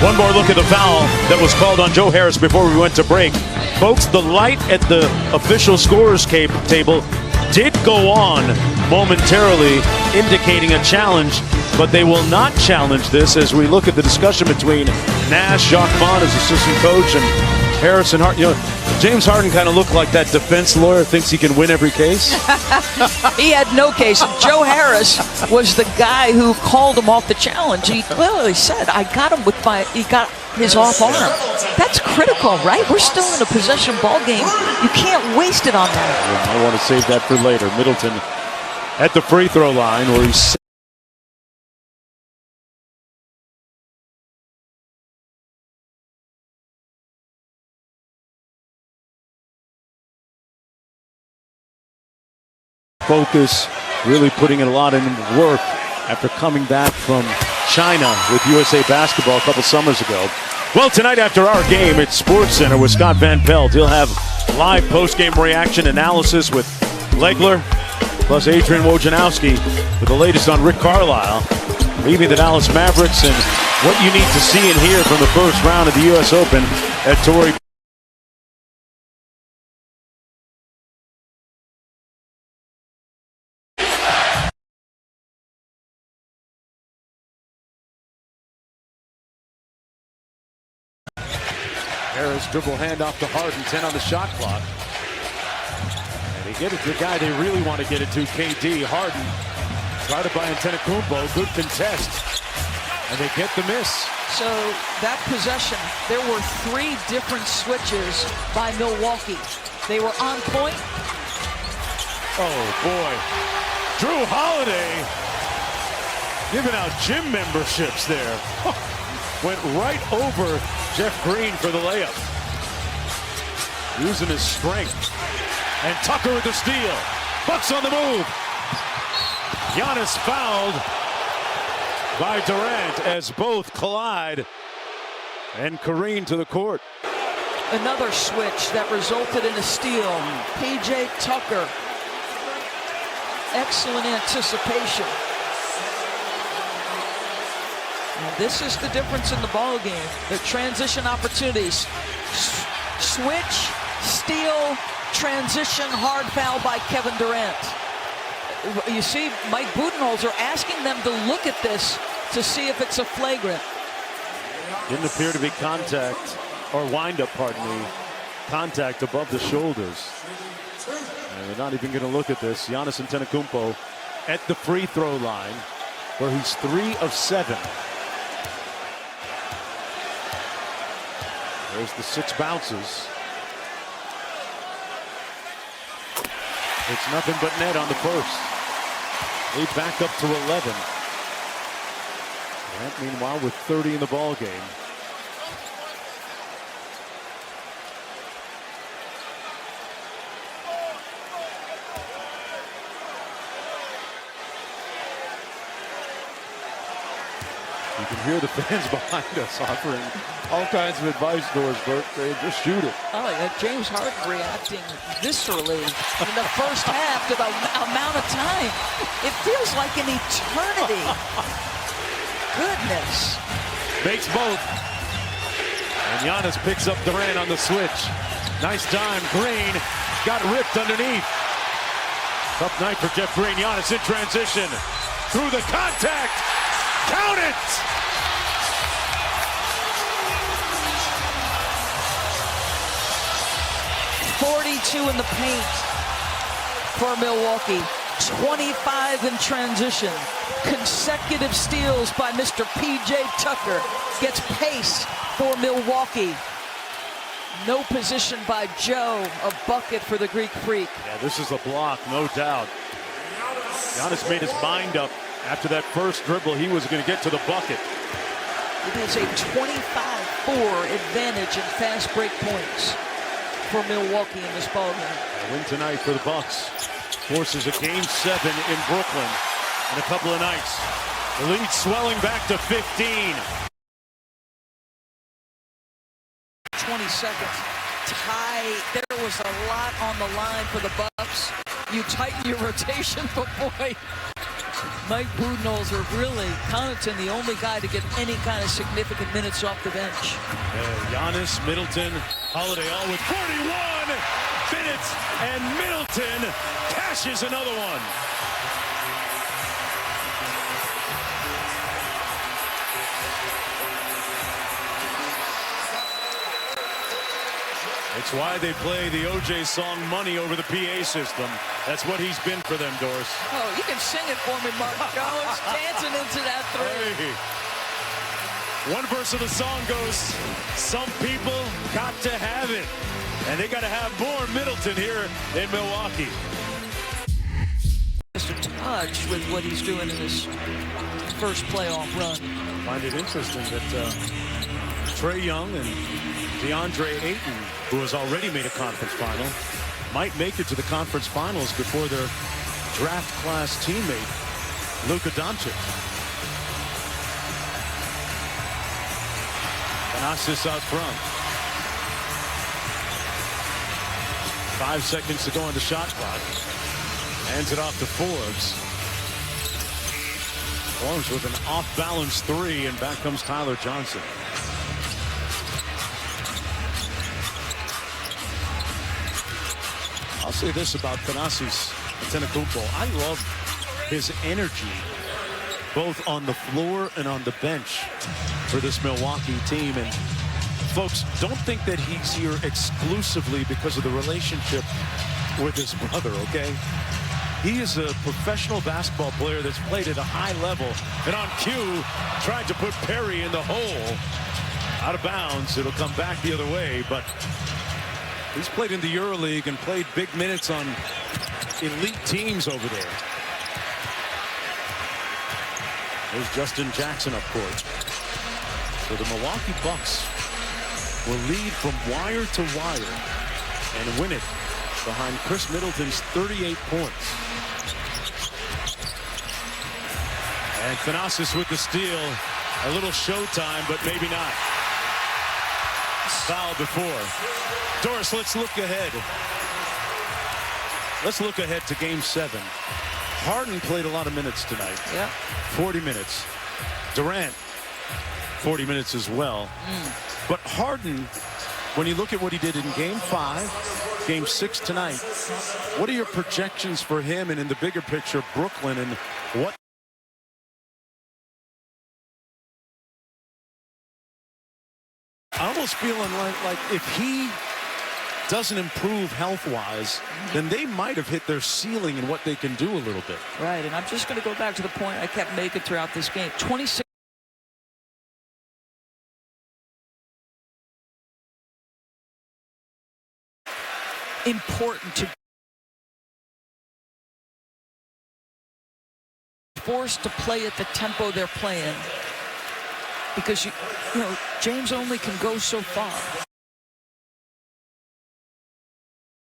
One more look at the foul that was called on Joe Harris before we went to break. Folks, the light at the official scorer's table did go on momentarily, indicating a challenge, but they will not challenge this as we look at the discussion between Nash, Jacques Vaughn as assistant coach, and Harrison Hart. You know, James Harden kind of looked like that defense lawyer thinks he can win every case. He had no case. Joe Harris was the guy who called him off the challenge. He clearly said, I got him with he got his off arm. That's critical, right? We're still in a possession ball game. You can't waste it on that. I want to save that for later. Middleton at the free throw line where he's focus, really putting in a lot of work after coming back from China with USA Basketball a couple summers ago. Well, tonight after our game at Sports Center with Scott Van Pelt, he'll have live post-game reaction analysis with Legler, plus Adrian Wojnarowski with the latest on Rick Carlisle, leaving the Dallas Mavericks and what you need to see and hear from the first round of the U.S. Open at Torrey. Harris dribble handoff to Harden, 10 on the shot clock. And he get it to the guy they really want to get it to, KD. Harden, guarded by Antetokounmpo, good contest. And they get the miss. So that possession, there were 3 different switches by Milwaukee. They were on point. Oh boy. Drew Holiday giving out gym memberships there. Went right over Jeff Green for the layup. Using his strength. And Tucker with the steal. Bucks on the move. Giannis fouled by Durant as both collide and careen to the court. Another switch that resulted in a steal. PJ Tucker. Excellent anticipation. And this is the difference in the ball game. The transition opportunities. Switch, steal, transition, hard foul by Kevin Durant. You see, Mike Budenholzer asking them to look at this to see if it's a flagrant. Didn't appear to be contact, or wind up, pardon me, contact above the shoulders. And they're not even going to look at this. Giannis Antetokounmpo at the free throw line, where he's 3 of 7. There's the 6 bounces. It's nothing but net on the first. They back up to 11. And meanwhile, with 30 in the ball game. You can hear the fans behind us offering all kinds of advice to us, Bert. They just shoot it. Oh, yeah, James Harden reacting viscerally in the first half to the amount of time. It feels like an eternity. Goodness. Makes both. And Giannis picks up Durant on the switch. Nice dime. Green got ripped underneath. Tough night for Jeff Green. Giannis in transition. Through the contact. Count it! .42 in the paint for Milwaukee. 25 in transition. Consecutive steals by Mr. PJ Tucker. Gets pace for Milwaukee. No position by Joe. A bucket for the Greek Freak. Yeah, this is a block, no doubt. Giannis made his mind up. After that first dribble, he was going to get to the bucket. It is a 25-4 advantage in fast break points for Milwaukee in this ballgame. A win tonight for the Bucks forces a Game 7 in Brooklyn in a couple of nights. The lead swelling back to 15. 20 seconds. Tie. There was a lot on the line for the Bucks. You tighten your rotation, but boy, Mike Budenholzer, really Connaughton, the only guy to get any kind of significant minutes off the bench. Giannis, Middleton, Holiday all with 41 minutes, and Middleton cashes another one. It's why they play the OJ song Money over the PA system. That's what he's been for them, Doris. Oh, you can sing it for me, Mark. Jones dancing into that three. Hey. One verse of the song goes, some people got to have it. And they got to have more Middleton here in Milwaukee. Just a touch with what he's doing in his first playoff run. I find it interesting that Trae Young and DeAndre Ayton, who has already made a conference final, might make it to the conference finals before their draft class teammate, Luka Doncic. Thanasis out front. 5 seconds to go on the shot clock. Hands it off to Forbes. Forbes with an off-balance three, and back comes Tyler Johnson. I'll say this about Thanasis Antetokounmpo. I love his energy, both on the floor and on the bench for this Milwaukee team. And folks, don't think that he's here exclusively because of the relationship with his brother, okay? He is a professional basketball player that's played at a high level, and on cue, tried to put Perry in the hole. Out of bounds, it'll come back the other way, but he's played in the EuroLeague and played big minutes on elite teams over there. There's Justin Jackson up court. So the Milwaukee Bucks will lead from wire to wire and win it behind Chris Middleton's 38 points. And Thanasis with the steal. A little showtime, but maybe not. Foul before. Doris, let's look ahead. Let's look ahead to Game 7. Harden played a lot of minutes tonight. Yeah. 40 minutes. Durant, 40 minutes as well. But Harden, when you look at what he did in Game 5, Game 6 tonight, what are your projections for him and in the bigger picture, Brooklyn, and what? I'm almost feeling like if he doesn't improve health-wise, then they might have hit their ceiling in what they can do a little bit. Right, and I'm just going to go back to the point I kept making throughout this game. 26. Important to forced to play at the tempo they're playing, because you know James only can go so far.